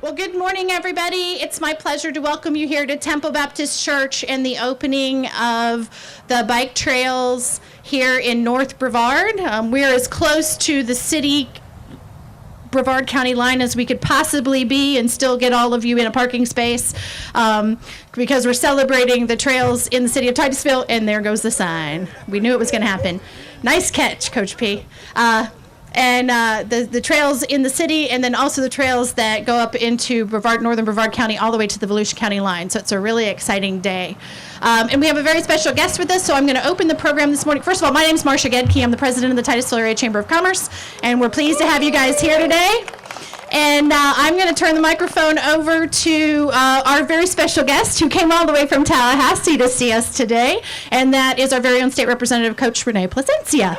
Well, good morning, everybody. It's my pleasure to welcome you here to Temple Baptist Church and the opening of the bike trails here in North Brevard. We're as close to the city Brevard County line as we could possibly be and still get all of you in a parking space because we're celebrating the trails in the city of Titusville, and there goes the sign. We knew it was going to happen. Nice catch, Coach P. And the trails in the city, and then also the trails that go up into Brevard, northern Brevard County, all the way to the Volusia County line. So it's a really exciting day. And we have a very special guest with us, so I'm going to open the program this morning. First of all, my name is Marcia Gedke. I'm the president of the Titusville Area Chamber of Commerce, and we're pleased to have you guys here today. And I'm going to turn the microphone over to our very special guest who came all the way from Tallahassee to see us today, and that is our very own state representative, Coach Renee Plasencia.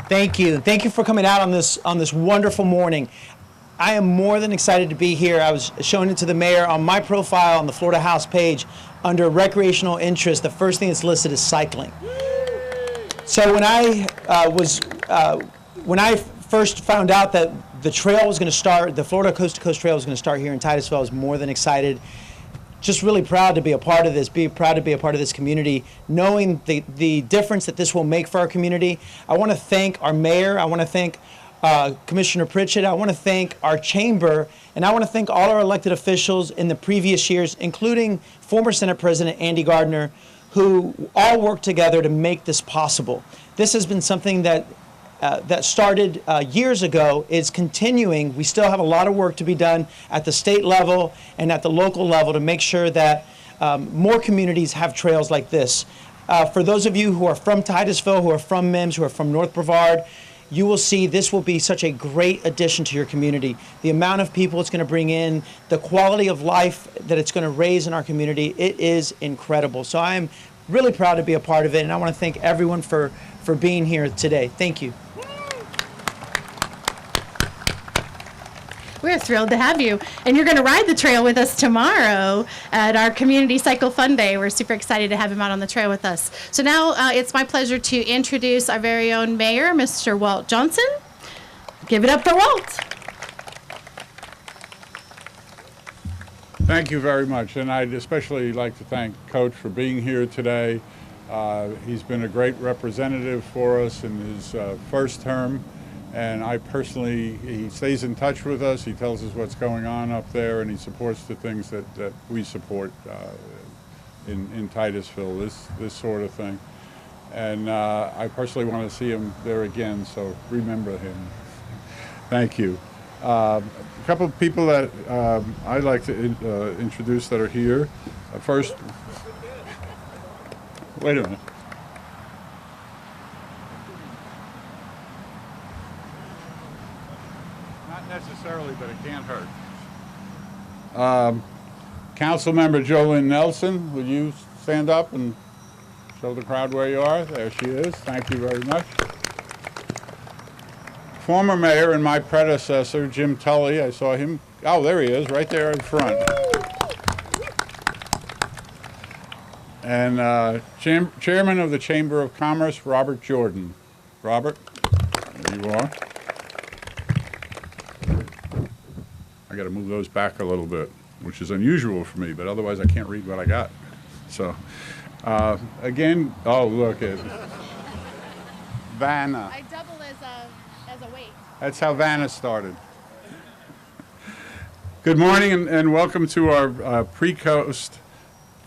Thank you. Thank you for coming out on this wonderful morning. I am more than excited to be here. I was showing it to the mayor on my profile on the Florida House page under recreational interest. The first thing that's listed is cycling. So when I first found out that the trail was going to start, the Florida Coast to Coast Trail was going to start here in Titusville, I was more than excited. Just really proud to be a part of this, proud to be a part of this community, knowing the difference that this will make for our community. I want to thank our mayor. I want to thank Commissioner Pritchett. I want to thank our chamber, and I want to thank all our elected officials in the previous years, including former Senate President Andy Gardner, who all worked together to make this possible. This has been something that started years ago, is continuing. We still have a lot of work to be done at the state level and at the local level to make sure that more communities have trails like this. For those of you who are from Titusville, who are from Mims, who are from North Brevard, you will see this will be such a great addition to your community. The amount of people it's going to bring in, the quality of life that it's going to raise in our community, it is incredible. So I'm really proud to be a part of it, and I want to thank everyone for being here today. Thank you. We're thrilled to have you. And you're going to ride the trail with us tomorrow at our Community Cycle Fun Day. We're super excited to have him out on the trail with us. So now it's my pleasure to introduce our very own mayor, Mr. Walt Johnson. Give it up for Walt. Thank you very much. And I'd especially like to thank Coach for being here today. He's been a great representative for us in his first term. And I personally, he stays in touch with us, he tells us what's going on up there, and he supports the things that we support in Titusville, this sort of thing. And I personally want to see him there again, so remember him. Thank you. A couple of people that I'd like to introduce that are here. First, wait a minute. Necessarily, but it can't hurt. Council member Jolynn Nelson, will you stand up and show the crowd where you are? There she is. Thank you very much. Former mayor and my predecessor, Jim Tully, I saw him. Oh, there he is, right there in front. And chairman of the Chamber of Commerce, Robert Jordan. Robert, there you are. I got to move those back a little bit, which is unusual for me, but otherwise I can't read what I got. So, again, oh, look at Vanna. I double as a weight. That's how Vanna started. Good morning and welcome to our pre-Coast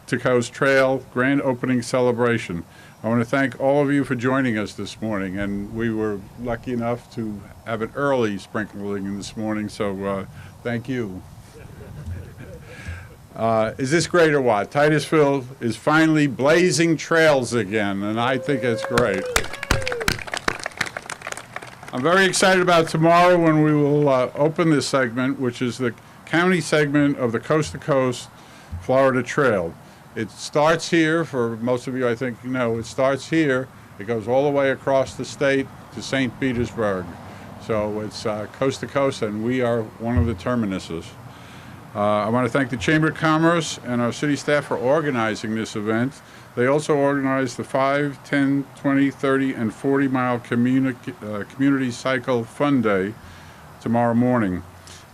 to Coast Trail grand opening celebration. I want to thank all of you for joining us this morning, and we were lucky enough to have an early sprinkling this morning, so thank you. Is this great or what? Titusville is finally blazing trails again, and I think it's great. I'm very excited about tomorrow when we will open this segment, which is the county segment of the Coast to Coast Florida Trail. It starts here, for most of you I think you know, it starts here. It goes all the way across the state to St. Petersburg. So it's coast to coast, and we are one of the terminuses. I want to thank the Chamber of Commerce and our city staff for organizing this event. They also organized the 5, 10, 20, 30, and 40-mile community cycle fun day tomorrow morning.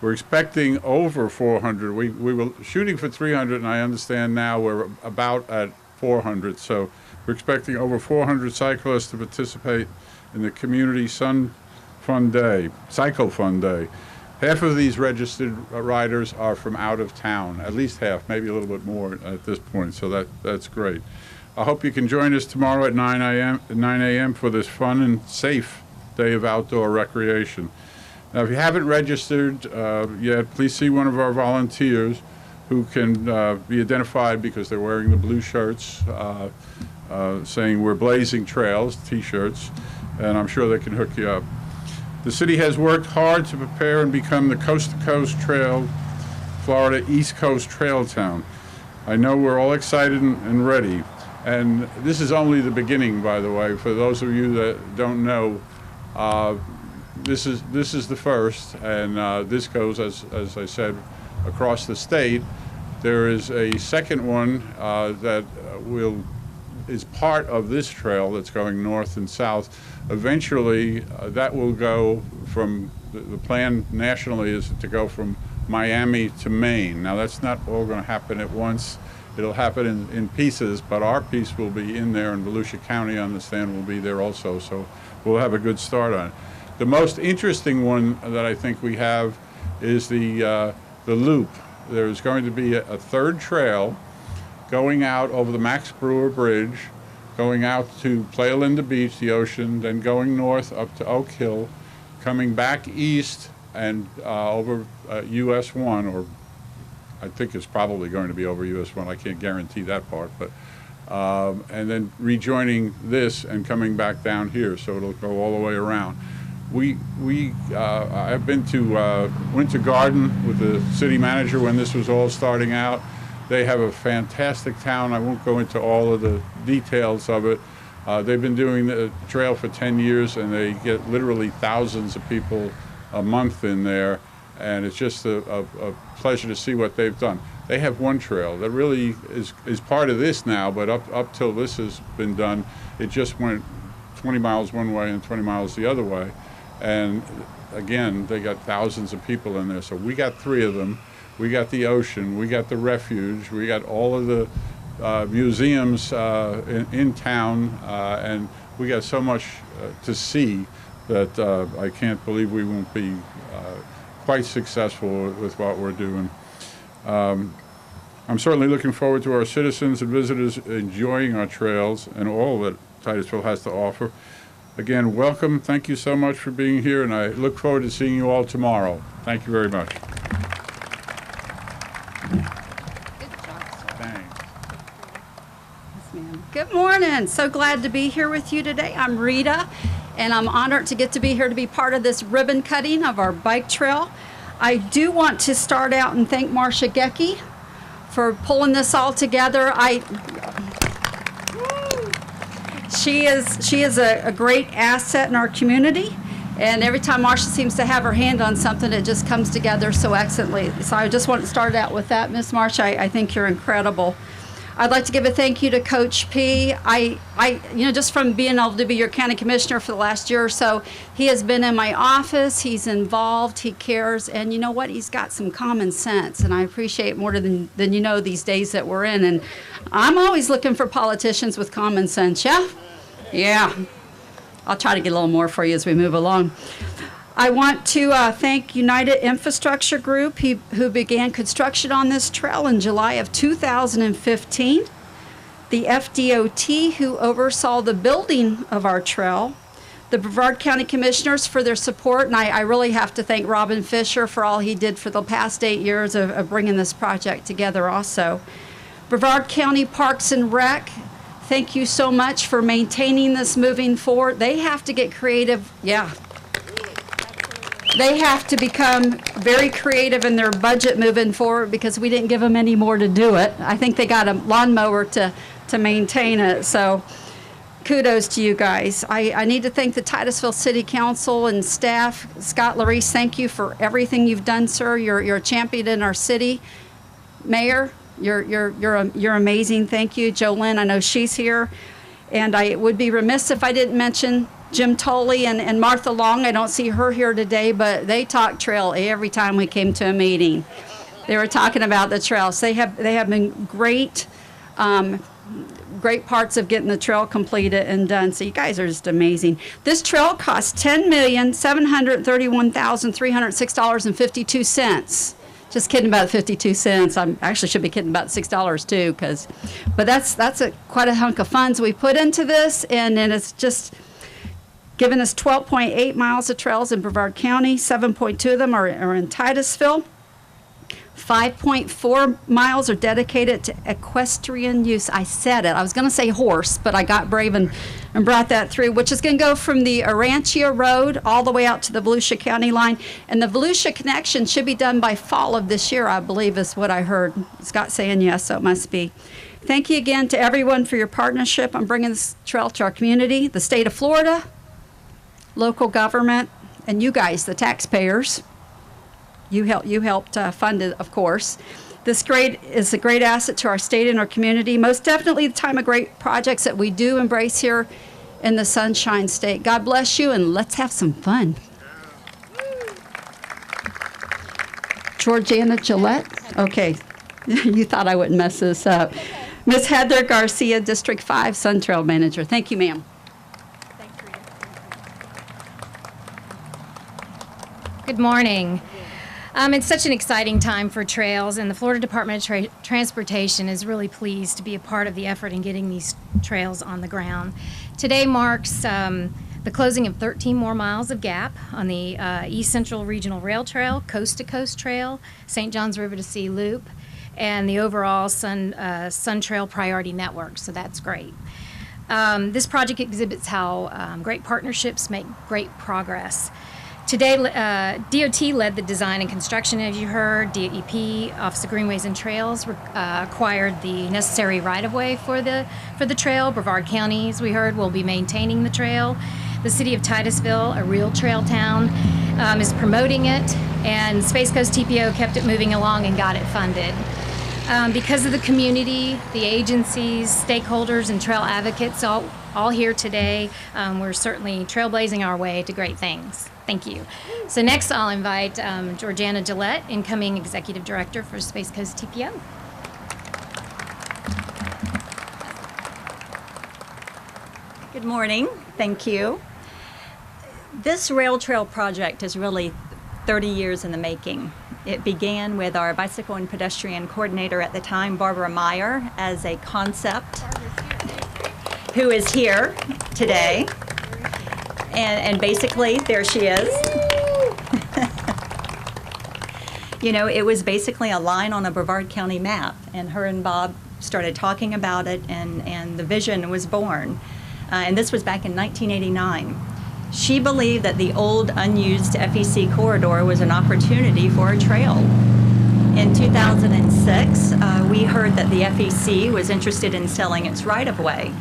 We're expecting over 400. We were shooting for 300, and I understand now we're about at 400. So we're expecting over 400 cyclists to participate in the Community Cycle Fun Day. Half of these registered riders are from out of town, at least half, maybe a little bit more at this point, so that's great. I hope you can join us tomorrow at 9 a.m. for this fun and safe day of outdoor recreation. Now, if you haven't registered yet, please see one of our volunteers who can be identified because they're wearing the blue shirts saying "We're Blazing Trails" T-shirts, and I'm sure they can hook you up. The city has worked hard to prepare and become the coast-to-coast trail, Florida East Coast trail town. I know we're all excited and ready. And this is only the beginning, by the way. For those of you that don't know, this is the first, and this goes, as I said, across the state. There is a second one that is part of this trail that's going north and south. Eventually, that will go from, the plan nationally is to go from Miami to Maine. Now, that's not all going to happen at once. It'll happen in pieces, but our piece will be in there, and Volusia County, I understand, will be there also, so we'll have a good start on it. The most interesting one that I think we have is the loop. There's going to be a third trail going out over the Max Brewer Bridge, going out to Playa Linda Beach, the ocean, then going north up to Oak Hill, coming back east and over US 1, or I think it's probably going to be over US 1. I can't guarantee that part, but and then rejoining this and coming back down here, so it'll go all the way around. I've been to Winter Garden with the city manager when this was all starting out. They have a fantastic town. I won't go into all of the details of it. They've been doing the trail for 10 years, and they get literally thousands of people a month in there, and it's just a pleasure to see what they've done. They have one trail that really is part of this now, but up till this has been done, it just went 20 miles one way and 20 miles the other way. And again, they got thousands of people in there. So we got 3 of them. We got the ocean, we got the refuge, we got all of the museums in town, and we got so much to see that I can't believe we won't be quite successful with what we're doing. I'm certainly looking forward to our citizens and visitors enjoying our trails and all that Titusville has to offer. Again, welcome. Thank you so much for being here, and I look forward to seeing you all tomorrow. Thank you very much. Good morning. So glad to be here with you today. I'm Rita, and I'm honored to get to be here to be part of this ribbon cutting of our bike trail. I do want to start out and thank Marcia Gecky for pulling this all together. She is a great asset in our community, and every time Marcia seems to have her hand on something, it just comes together so excellently. So I just want to start out with that, Miss Marcia. I think you're incredible. I'd like to give a thank you to Coach P. Just from being able to be your county commissioner for the last year or so, he has been in my office, he's involved, he cares, and you know what? He's got some common sense, and I appreciate it more than you know these days that we're in. And I'm always looking for politicians with common sense, yeah? Yeah. I'll try to get a little more for you as we move along. I want to thank United Infrastructure Group, who began construction on this trail in July of 2015. The FDOT, who oversaw the building of our trail. The Brevard County Commissioners for their support, and I really have to thank Robin Fisher for all he did for the past 8 years of bringing this project together also. Brevard County Parks and Rec, thank you so much for maintaining this moving forward. They have to get creative, yeah. They have to become very creative in their budget moving forward because we didn't give them any more to do it. I think they got a lawnmower to maintain it, so kudos to you guys. I need to thank the Titusville City Council and staff. Scott Larice, thank you for everything you've done, sir. You're a champion in our city. Mayor, you're amazing. Thank you. Jolynn, I know she's here. And I would be remiss if I didn't mention Jim Tolley and Martha Long. I don't see her here today, but they talk trail every time we came to a meeting. They were talking about the trails. They have been great, great parts of getting the trail completed and done. So you guys are just amazing. This trail cost $10,731,306.52. Just kidding about 52 cents. I actually should be kidding about $6 too, but that's quite a hunk of funds we put into this, and then it's just given us 12.8 miles of trails in Brevard County. 7.2 of them are in Titusville. 5.4 miles are dedicated to equestrian use. I said it. I was going to say horse, but I got brave and brought that through, which is going to go from the Arancia Road all the way out to the Volusia County line. And the Volusia connection should be done by fall of this year, I believe is what I heard. Scott saying yes, so it must be. Thank you again to everyone for your partnership on bringing this trail to our community, the state of Florida, local government, and you guys, the taxpayers. You helped fund it, of course. This is a great asset to our state and our community. Most definitely the time of great projects that we do embrace here in the Sunshine State. God bless you, and let's have some fun. Georgiana Gillette? Okay. You thought I wouldn't mess this up. Miss Heather Garcia, District 5 Sun Trail Manager. Thank you, ma'am. Good morning. It's such an exciting time for trails, and the Florida Department of Transportation is really pleased to be a part of the effort in getting these trails on the ground. Today marks the closing of 13 more miles of gap on the East Central Regional Rail Trail, Coast to Coast Trail, St. John's River to Sea Loop, and the overall Sun Trail Priority Network, so that's great. This project exhibits how great partnerships make great progress. Today, DOT led the design and construction, as you heard. DEP, Office of Greenways and Trails, acquired the necessary right-of-way for the trail. Brevard County, as we heard, will be maintaining the trail. The city of Titusville, a real trail town, is promoting it, and Space Coast TPO kept it moving along and got it funded. Because of the community, the agencies, stakeholders, and trail advocates all here today, we're certainly trailblazing our way to great things. Thank you. So next I'll invite Georgiana Gillette, incoming Executive Director for Space Coast TPO. Good morning. Thank you. This rail trail project is really 30 years in the making. It began with our bicycle and pedestrian coordinator at the time, Barbara Meyer, as a concept, who is here today. And basically, there she is. You know, it was basically a line on a Brevard County map, and her and Bob started talking about it, and the vision was born. And this was back in 1989. She believed that the old unused FEC corridor was an opportunity for a trail. In 2006, we heard that the FEC was interested in selling its right-of-way.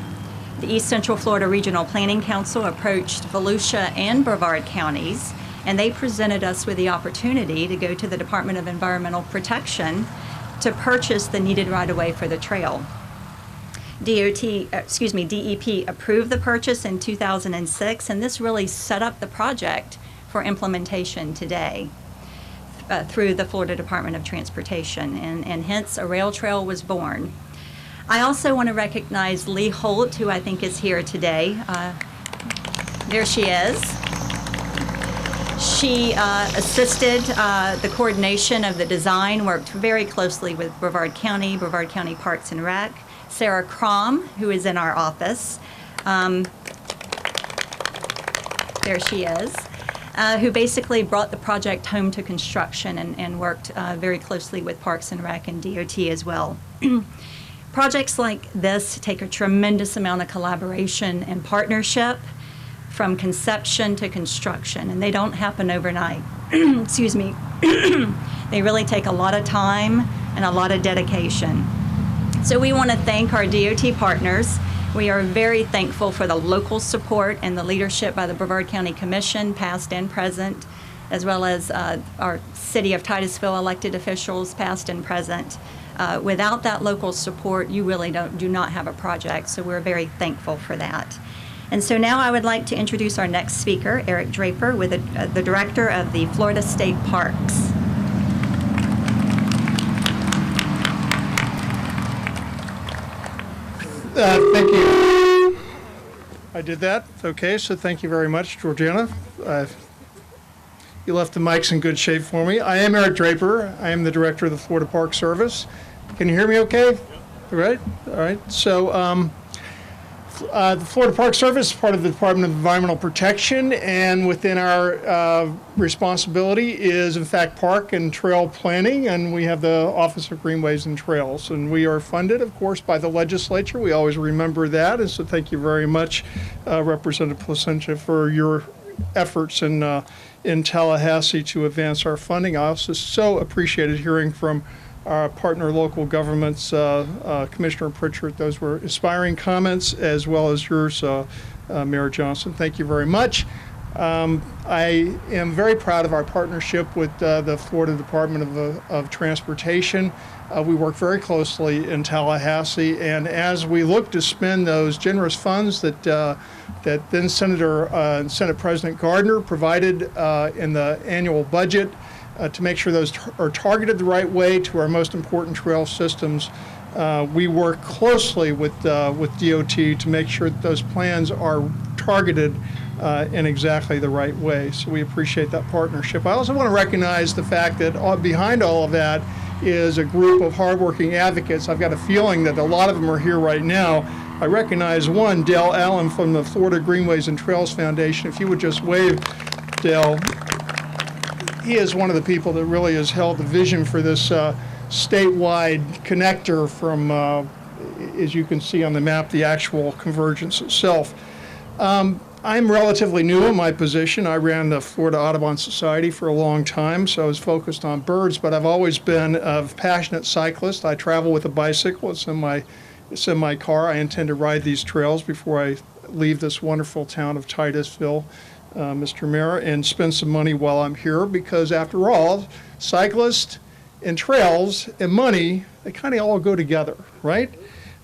The East Central Florida Regional Planning Council approached Volusia and Brevard counties, and they presented us with the opportunity to go to the Department of Environmental Protection to purchase the needed right-of-way for the trail. DEP approved the purchase in 2006, and this really set up the project for implementation today through the Florida Department of Transportation, and hence a rail trail was born. I also want to recognize Lee Holt, who I think is here today. There she is. She assisted the coordination of the design, worked very closely with Brevard County Parks and Rec. Sarah Crom, who is in our office. There she is. Who basically brought the project home to construction and worked very closely with Parks and Rec and DOT as well. Projects like this take a tremendous amount of collaboration and partnership from conception to construction, and they don't happen overnight. Excuse me. They really take a lot of time and a lot of dedication. So we want to thank our DOT partners. We are very thankful for the local support and the leadership by the Brevard County Commission, past and present, as well as our City of Titusville elected officials, past and present. Without that local support, you really do not have a project, so we're very thankful for that. And so now I would like to introduce our next speaker, Eric Draper, with the director of the Florida State Parks. Thank you. I did that. Okay, so thank you very much, Georgiana. You left the mics in good shape for me. I am Eric Draper. I am the director of the Florida Park Service. Can you hear me okay? All right. All right. So the Florida Park Service is part of the Department of Environmental Protection, and within our responsibility is, in fact, park and trail planning, and we have the Office of Greenways and Trails, and we are funded, of course, by the legislature. We always remember that, and so thank you very much, Representative Placentia, for your efforts in Tallahassee to advance our funding. I also so appreciated hearing from our partner local governments, Commissioner Pritchard. Those were inspiring comments, as well as yours, Mayor Johnson. Thank you very much. I am very proud of our partnership with the Florida Department of Transportation. We work very closely in Tallahassee, and as we look to spend those generous funds that then Senate President Gardner provided in the annual budget, to make sure those are targeted the right way to our most important trail systems. We work closely with DOT to make sure that those plans are targeted in exactly the right way. So we appreciate that partnership. I also want to recognize the fact that behind all of that is a group of hardworking advocates. I've got a feeling that a lot of them are here right now. I recognize one, Dale Allen from the Florida Greenways and Trails Foundation. If you would just wave, Dale. He is one of the people that really has held the vision for this statewide connector from, as you can see on the map, the actual convergence itself. I'm relatively new in my position. I ran the Florida Audubon Society for a long time, so I was focused on birds, but I've always been a passionate cyclist. I travel with a bicycle. It's in my car. I intend to ride these trails before I leave this wonderful town of Titusville, Mr. Mayor, and spend some money while I'm here, because after all, cyclists and trails and money, they kind of all go together, right?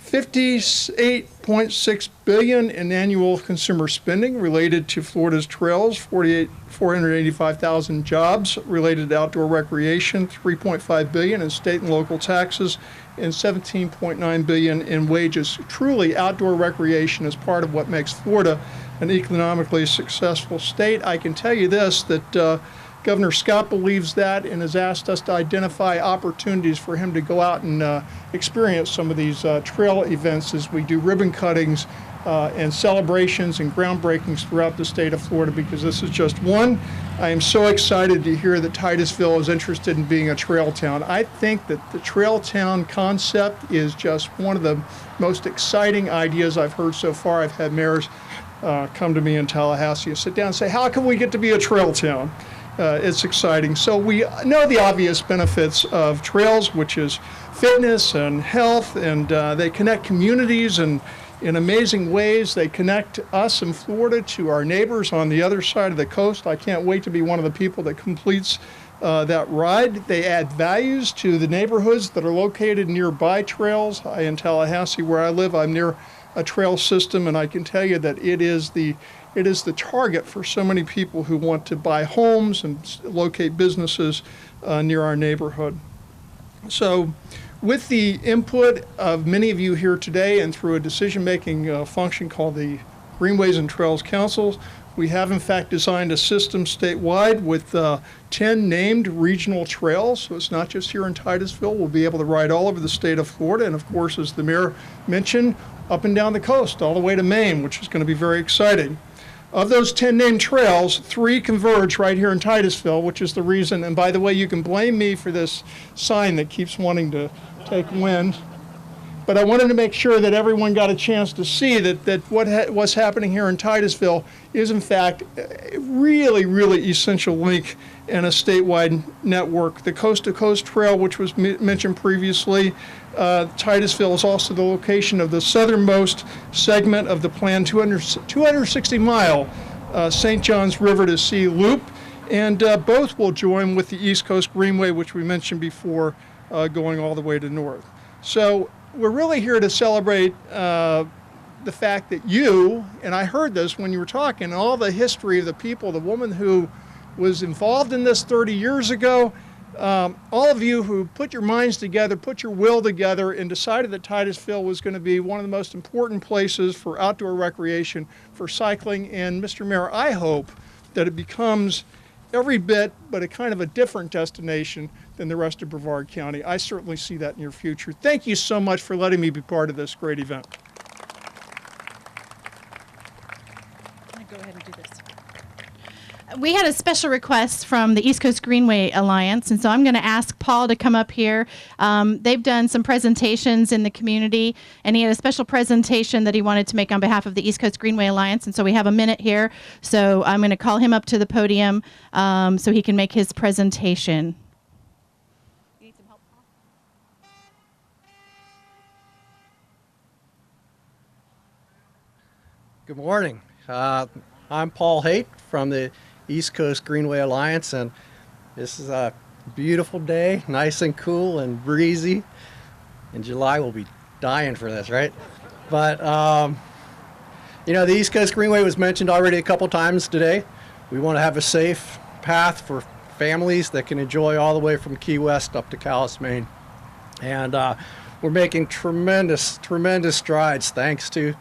$58.6 billion in annual consumer spending related to Florida's trails, 485,000 jobs related to outdoor recreation, $3.5 billion in state and local taxes, and $17.9 billion in wages. Truly, outdoor recreation is part of what makes Florida an economically successful state. I can tell you this, that Governor Scott believes that and has asked us to identify opportunities for him to go out and experience some of these trail events as we do ribbon cuttings and celebrations and groundbreakings throughout the state of Florida, because this is just one. I am so excited to hear that Titusville is interested in being a trail town. I think that the trail town concept is just one of the most exciting ideas I've heard so far. I've had mayors come to me in Tallahassee and sit down and say, how can we get to be a trail town? It's exciting. So we know the obvious benefits of trails, which is fitness and health, and they connect communities and in amazing ways. They connect us in Florida to our neighbors on the other side of the coast. I can't wait to be one of the people that completes that ride. They add values to the neighborhoods that are located nearby trails. In Tallahassee, where I live, I'm near a trail system, and I can tell you that it is the target for so many people who want to buy homes and locate businesses near our neighborhood. So with the input of many of you here today and through a decision-making function called the Greenways and Trails Council, we have in fact designed a system statewide with 10 named regional trails. So it's not just here in Titusville. We'll be able to ride all over the state of Florida, and of course, as the mayor mentioned, up and down the coast, all the way to Maine, which is going to be very exciting. Of those 10 named trails, 3 converge right here in Titusville, which is the reason, and by the way, you can blame me for this sign that keeps wanting to take wind, but I wanted to make sure that everyone got a chance to see that what's happening here in Titusville is in fact a really, really essential link in a statewide network. The Coast to Coast Trail, which was mentioned previously, Titusville is also the location of the southernmost segment of the planned 260-mile St. Johns River to Sea loop, and both will join with the East Coast Greenway, which we mentioned before, going all the way to north. So we're really here to celebrate the fact that you, and I heard this when you were talking, all the history of the people, the woman who was involved in this 30 years ago, all of you who put your minds together, put your will together, and decided that Titusville was going to be one of the most important places for outdoor recreation, for cycling. And Mr. Mayor, I hope that it becomes every bit, but a kind of a different destination than the rest of Brevard County. I certainly see that in your future. Thank you so much for letting me be part of this great event. Go ahead and do this. We had a special request from the East Coast Greenway Alliance, and so I'm going to ask Paul to come up here. They've done some presentations in the community, and he had a special presentation that he wanted to make on behalf of the East Coast Greenway Alliance, and so we have a minute here. So I'm going to call him up to the podium so he can make his presentation. You need some help, Paul? Good morning. I'm Paul Haight from the East Coast Greenway Alliance, and this is a beautiful day, nice and cool and breezy. In July, we'll be dying for this, right? But, you know, the East Coast Greenway was mentioned already a couple times today. We want to have a safe path for families that can enjoy all the way from Key West up to Calais, Maine. And we're making tremendous, tremendous strides thanks to,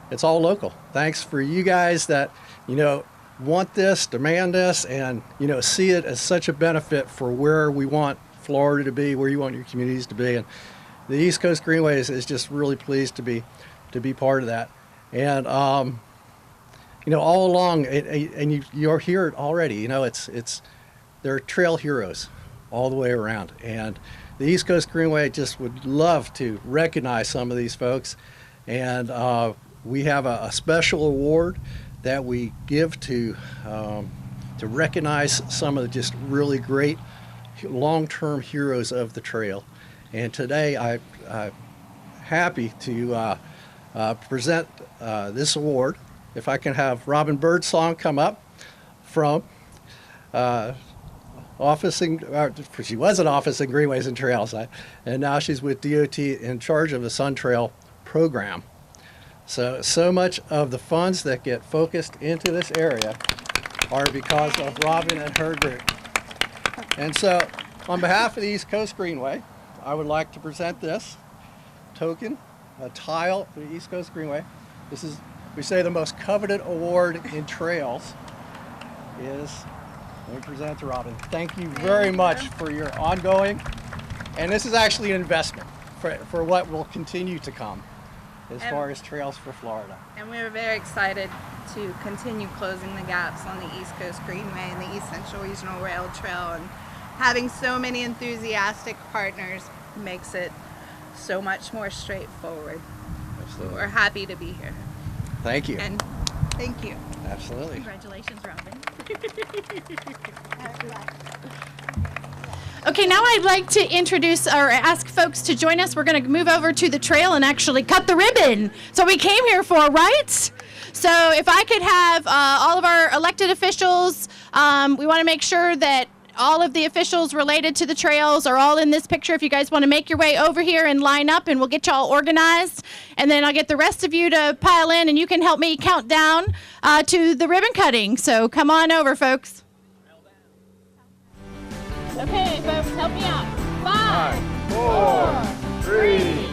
it's all local. Thanks for you guys that, you know, want this, demand this, and, you know, see it as such a benefit for where we want Florida to be, where you want your communities to be. And the East Coast Greenway is just really pleased to be part of that. And, you know, all along, and you're here already, you know, they're trail heroes all the way around. And the East Coast Greenway just would love to recognize some of these folks. And we have a special award that we give to recognize some of the just really great long-term heroes of the trail. And today I'm happy to present this award. If I can have Robin Birdsong come up from she was in office in Greenways and Trails, and now she's with DOT in charge of the Sun Trail program. So much of the funds that get focused into this area are because of Robin and her group. And so, on behalf of the East Coast Greenway, I would like to present this token, a tile for the East Coast Greenway. This is, we say, the most coveted award in trails is, let me present it to Robin. Thank you very much for your ongoing, and this is actually an investment for what will continue to come as far as Trails for Florida. And we're very excited to continue closing the gaps on the East Coast Greenway and the East Central Regional Rail Trail, and having so many enthusiastic partners makes it so much more straightforward. Absolutely. We're happy to be here. Thank you. And thank you. Absolutely. Congratulations, Robin. Okay, now I'd like to introduce or ask folks to join us. We're going to move over to the trail and actually cut the ribbon. So we came here for, right? So if I could have all of our elected officials, we want to make sure that all of the officials related to the trails are all in this picture. If you guys want to make your way over here and line up, and we'll get you all organized. And then I'll get the rest of you to pile in, and you can help me count down to the ribbon cutting. So come on over, folks. Okay, folks, help me out. 5, 4, 3,